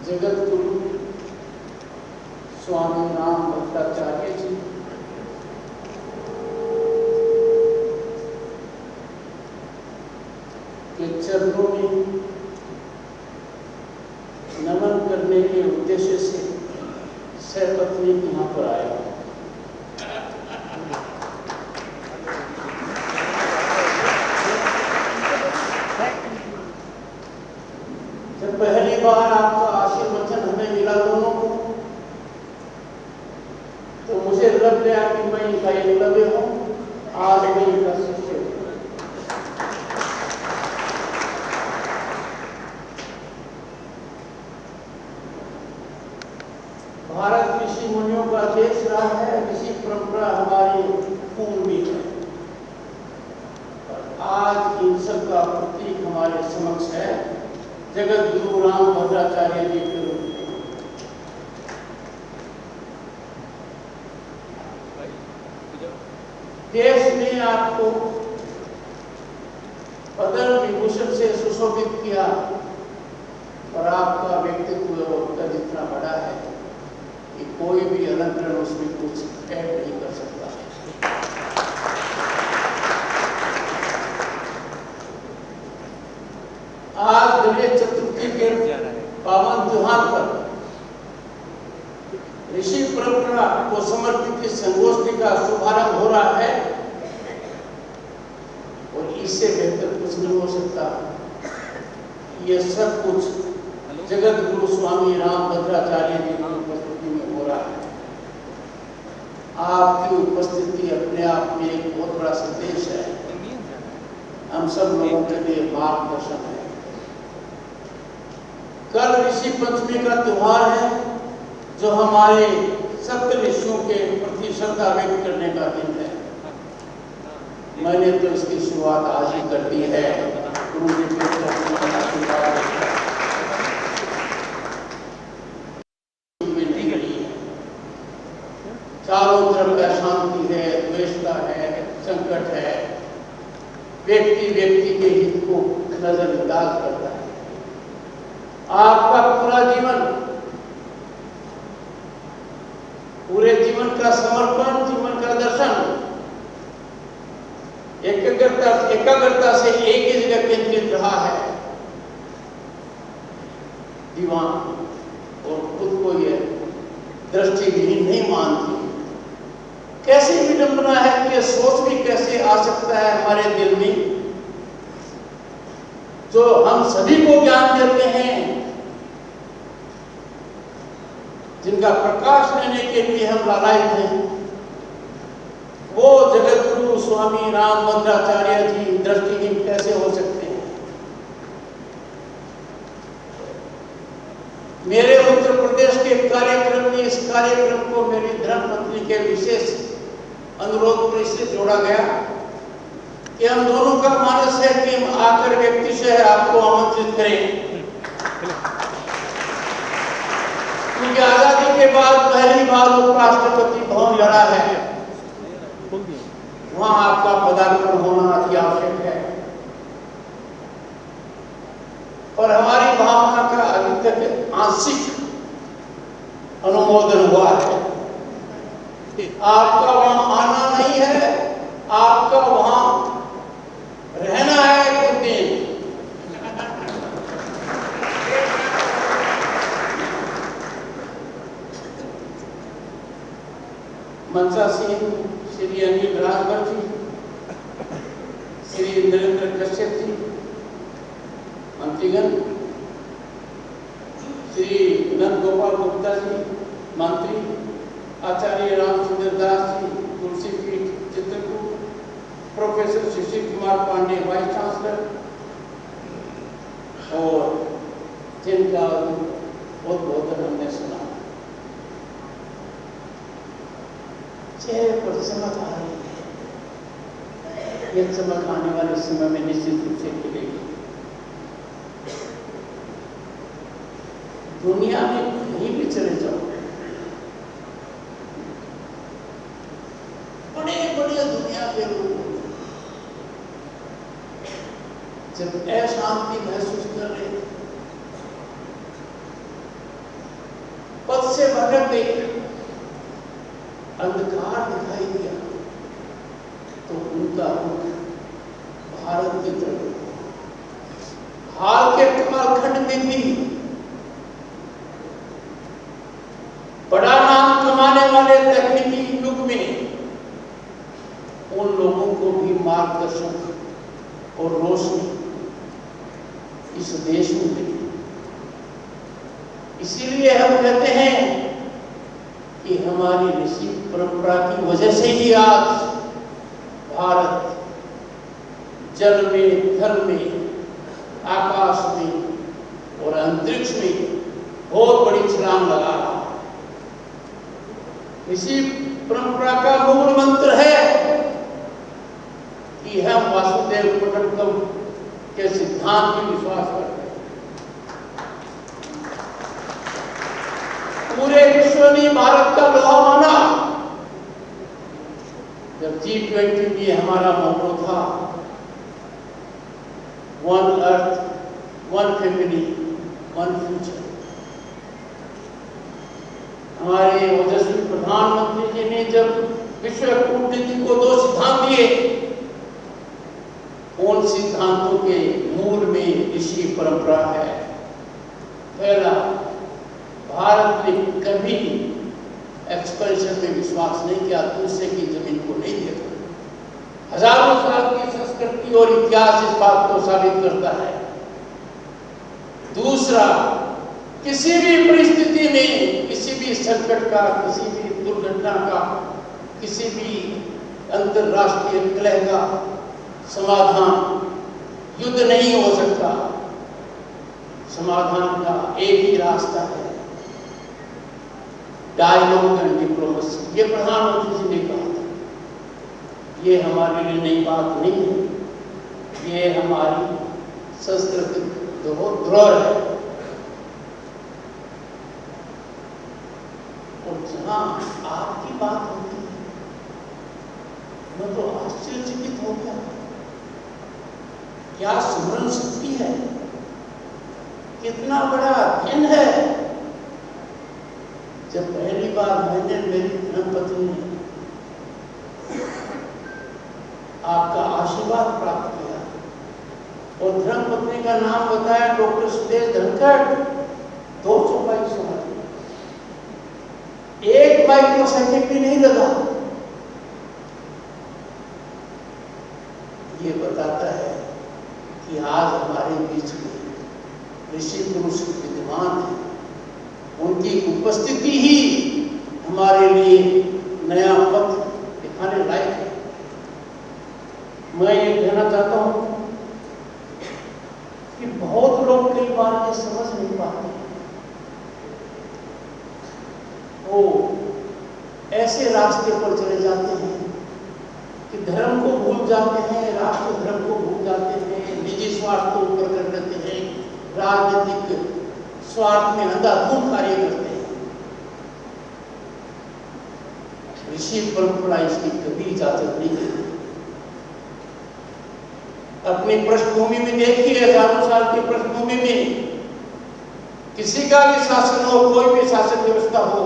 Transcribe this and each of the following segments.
जगत गुरु स्वामी राम भद्राचार्य जी के चरणों में नमन करने के उद्देश्य से सहपत्नी यहाँ पर आया। जब पहली बार आपका आशीर्वचन हमें मिला दोनों को, तो मुझे लग गया कि मैं इनका एकलव्य हूँ, आज मैं इनका शिष्य हूँ। भारत ऋषि मुनियों का देश रहा है, ऋषि परंपरा हमारी पूर्वी है। आज इन सब का प्रतीक हमारे समक्ष है जगत गुरु राम भद्राचार्य जी के रूप में। देश ने आपको पद्म विभूषण से सुशोभित किया और आपका व्यक्तित्व और कद इतना बड़ा है कि कोई भी अलंकरण उसमें कुछ ऐड नहीं कर सकता है। आज गणेश चतुर्थी के पावन त्योहार पर ऋषि परंपरा को समर्पित इस संगोष्ठी का शुभारंभ हो रहा है और इससे बेहतर कुछ नहीं हो सकता। ये सब कुछ जगत गुरु स्वामी राम भद्राचार्य जी की उपस्थिति में हो रहा है। आपकी उपस्थिति अपने आप में एक बहुत बड़ा संदेश है, हम सब लोगों के लिए मार्गदर्शन है। कल ऋषि पंचमी का त्योहार है, जो हमारे सप्त ऋषियों के प्रति श्रद्धा व्यक्त करने का दिन है। मैंने तो इसकी शुरुआत आज ही कर दी है। गुरुदेव के आशीर्वाद चारों तरफ अशांति है, द्वेषता है, संकट है, व्यक्ति व्यक्ति के हित को नजरअंदाज करता है। आपका पूरा जीवन, पूरे जीवन का समर्पण, जीवन का दर्शन एकाग्रता से एक ही जगह केंद्रित रहा है। दीवान और खुद को ये दृष्टिहीन नहीं मानती। कैसी विडंबना है कि सोच भी कैसे आ सकता है हमारे दिल में, जो हम सभी को ज्ञान देते हैं, जिनका प्रकाश लेने के लिए हम लालायित हैं, वो जगत गुरु स्वामी राम भद्राचार्य जी दृष्टिहीन कैसे हो सकते हैं। मेरे उत्तर प्रदेश के कार्यक्रम में इस कार्यक्रम को मेरी धर्मपत्नी के विशेष अनुरोध पर इससे जोड़ा गया कि हम दोनों का मानस है कि हम आकर व्यक्तिशः आपको आमंत्रित करें, क्योंकि आजादी के बाद पहली बार उपराष्ट्रपति भवन लड़ा है, वहां आपका पदार्पण होना अति आवश्यक है। और हमारी भावना का अभी तक आंशिक अनुमोदन हुआ है। आपका वहां आना नहीं है, आपका वहां रहना है कुछ दिन। मनसा सिंह, श्री अनिल राजभर जी, श्री नरेंद्र कश्यप जी, मंत्रीगण, श्री नंद गोपाल गुप्ता जी, मंत्री, आचार्य रामचंद्र दास जी, तुलसी पीठ Chitrakoot, professor Sushil Kumar Pandey vice chancellor, और जिनका बहुत बहुत हमने सुना। चेहरे पर चमक आ रही है, यह चमक आने वाले समय में निश्चित रूप से खिलेगी। दुनिया में कहीं भी चले जाओ, बड़े बड़े दुनिया के लोग जब अशांति महसूस कर रहे, से भटक गए, अंधकार दिखाई दिया, तो उनका रुख भारत की तरफ। हाल के कालखंड में भी बड़ा नाम कमाने वाले तकनीकी युग में उन लोगों को भी मार्गदर्शक और रोशनी इस देश में मिली। इसीलिए हम कहते हैं कि हमारी ऋषि परंपरा की वजह से ही आज भारत जल में, थल में, आकाश में और अंतरिक्ष में बहुत बड़ी छलांग लगा रहा है। इसी परंपरा का मूल मंत्र है कि हम वासुदेव कुटुंबकम के सिद्धांत में विश्वास करते हैं। पूरे विश्व ने भारत का लोहा माना। जब G20 में हमारा मोटो था, one earth, one family, one future. हमारे ओजस्वी प्रधानमंत्री जी ने जब विश्व कूटनीति को 2 सिद्धांत दिए, उन सिद्धांतों के मूल में ऋषि परंपरा है। पहला, भारत ने कभी एक्सपेंशन में विश्वास नहीं किया, दूसरे की जमीन को नहीं देखा। हजारों साल की संस्कृति और इतिहास इस बात को साबित करता है। दूसरा, किसी भी परिस्थिति में, किसी भी संकट का, किसी भी दुर्घटना का, किसी भी अंतरराष्ट्रीय कलह का समाधान युद्ध नहीं हो सकता। समाधान का एक ही रास्ता है, डायलॉग एंड डिप्लोमेसी। ये प्रधानमंत्री जी ने कहा था। ये हमारे लिए नई बात नहीं है, ये हमारी सांस्कृतिक धरोहर है। और जहां आपकी बात होती है, मैं तो आश्चर्यचकित हो गया। क्या स्मरण शक्ति है, कितना बड़ा अध्ययन है। जब पहली बार मैंने मेरी धर्मपत्नी ने आपका आशीर्वाद प्राप्त किया और धर्मपत्नी का नाम बताया डॉक्टर सुदेश धनखड़, 200 बाइक सुना, 1 माइक्रोसेकंड भी नहीं लगा। ये बताता है कि आज हमारे बीच में ऋषि पुरुष विद्यमान है। उनकी उपस्थिति ही हमारे लिए नया पथ दिखाने लायक है। मैं ये कहना चाहता हूं कि बहुत लोग कई बार ये समझ नहीं पाते, वो ऐसे रास्ते पर चले जाते हैं कि धर्म को भूल जाते हैं, राष्ट्र धर्म को भूल जाते हैं, निजी स्वार्थ को ऊपर कर देते हैं, राजनीतिक स्वार्थ में अंधाधुंध कार्य करते हैं। ऋषि परंपरा इसकी कभी इजाजत नहीं देती। अपनी पृष्ठभूमि में देखिए, हजारों साल की पृष्ठभूमि में किसी का भी शासन हो, कोई भी शासन व्यवस्था हो,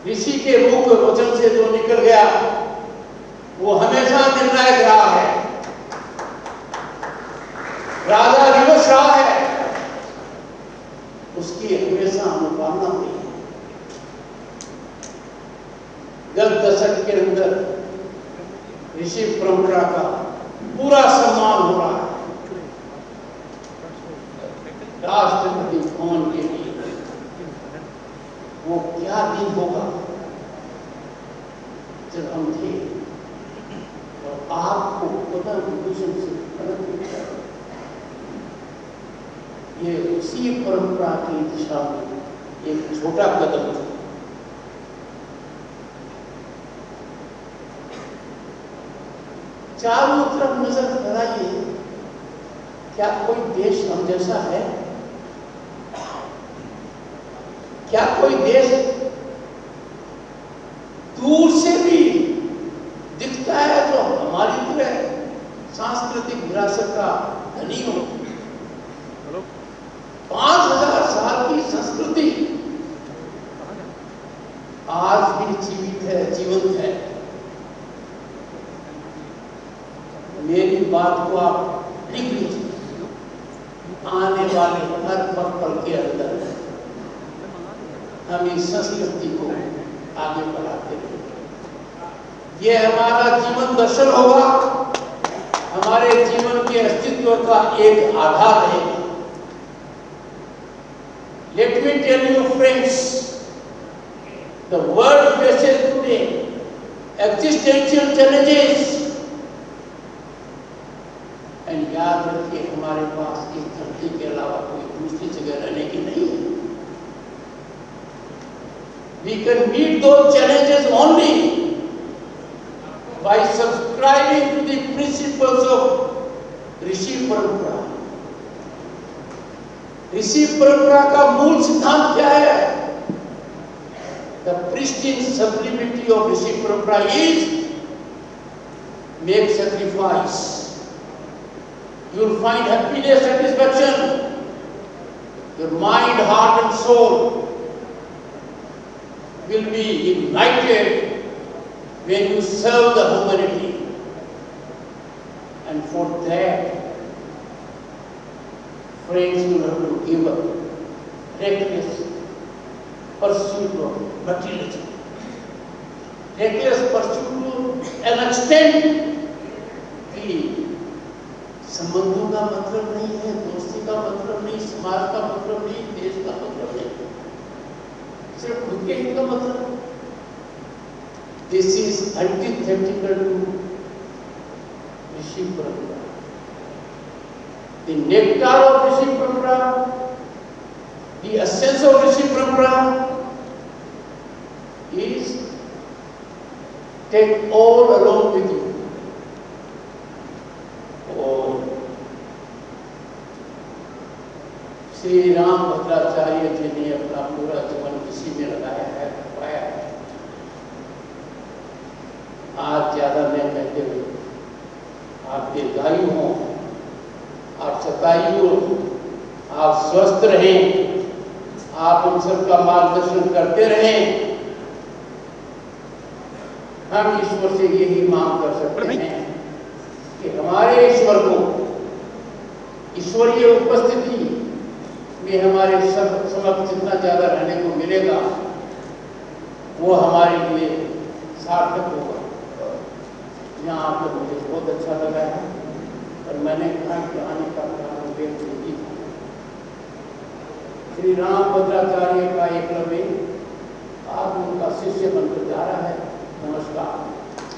ऋषि के मुख वचन से जो निकल गया वो हमेशा निर्णायक रहा है। राजा विवश रहा है, उसकी हमेशा अनुपालना हुई है। 10 दशक के अंदर ऋषि परंपरा का पूरा सम्मान हो रहा है। राष्ट्रपति भवन के लिए वो क्या दिन होगा जब हम थे और आपको पद्म विभूषण से अलग किया। ये उसी परंपरा की दिशा में एक छोटा कदम था। चारों तरफ नजर फैलाइए, क्या कोई देश हम जैसा है? क्या कोई देश दूर से भी दिखता है जो हमारी तरह सांस्कृतिक विरासत का धनी हो? 5000 साल की संस्कृति जीवित है, जीवंत है। मेरी बात को आप लिख लीजिए, आने वाले हर पल के अंदर हम इस संस्कृति को आगे बढ़ाते रहेंगे। ये हमारा जीवन दर्शन होगा, हमारे जीवन के अस्तित्व का एक आधार है। Let me tell you, friends, the world faces today existential challenges. And याद रखिए, हमारे पास इस धरती के अलावा कोई दूसरी जगह रहने की नहीं है। We can meet those challenges only by subscribing to the principles of ऋषि परंपरा। ऋषि परंपरा का मूल सिद्धांत क्या है? The pristine sublimity of ऋषि परंपरा is make sacrifice. You will find happiness, satisfaction. Your mind, heart, and soul will be ignited when you serve the humanity. And for that, friends, you have to give up reckless pursuit of materialism. Reckless pursuit to an extent कि संबंधों का मतलब नहीं है, दोस्ती का मतलब नहीं, समाज का मतलब नहीं, देश का मतलब नहीं, सिर्फ खुद के हित का मतलब। This is antithetical to ऋषि परंपरा। The nectar of ऋषि परंपरा, the essence of ऋषि परंपरा is take all along with you. Shri Rambhadracharya जी ने अपना पूरा जीवन इसी में लगाया है, पाया है। आज ज्यादा नहीं कहते हुए, आप दीर्घायु हो, आप शतायु हो, आप स्वस्थ रहें, आप उन सबका मार्गदर्शन करते रहें। हम ईश्वर से यही मांग कर सकते हैं कि हमारे ईश्वर को ईश्वरीय उपस्थिति में हमारे समक्ष जितना ज्यादा रहने को मिलेगा, वो हमारे लिए सार्थक होगा। यहाँ आकर मुझे बहुत अच्छा लगा है, और मैंने कहा कि आने का कारण व्यक्ति श्री रामभद्राचार्य का एकलव्य आज उनका शिष्य बनकर जा रहा है। नमस्कार।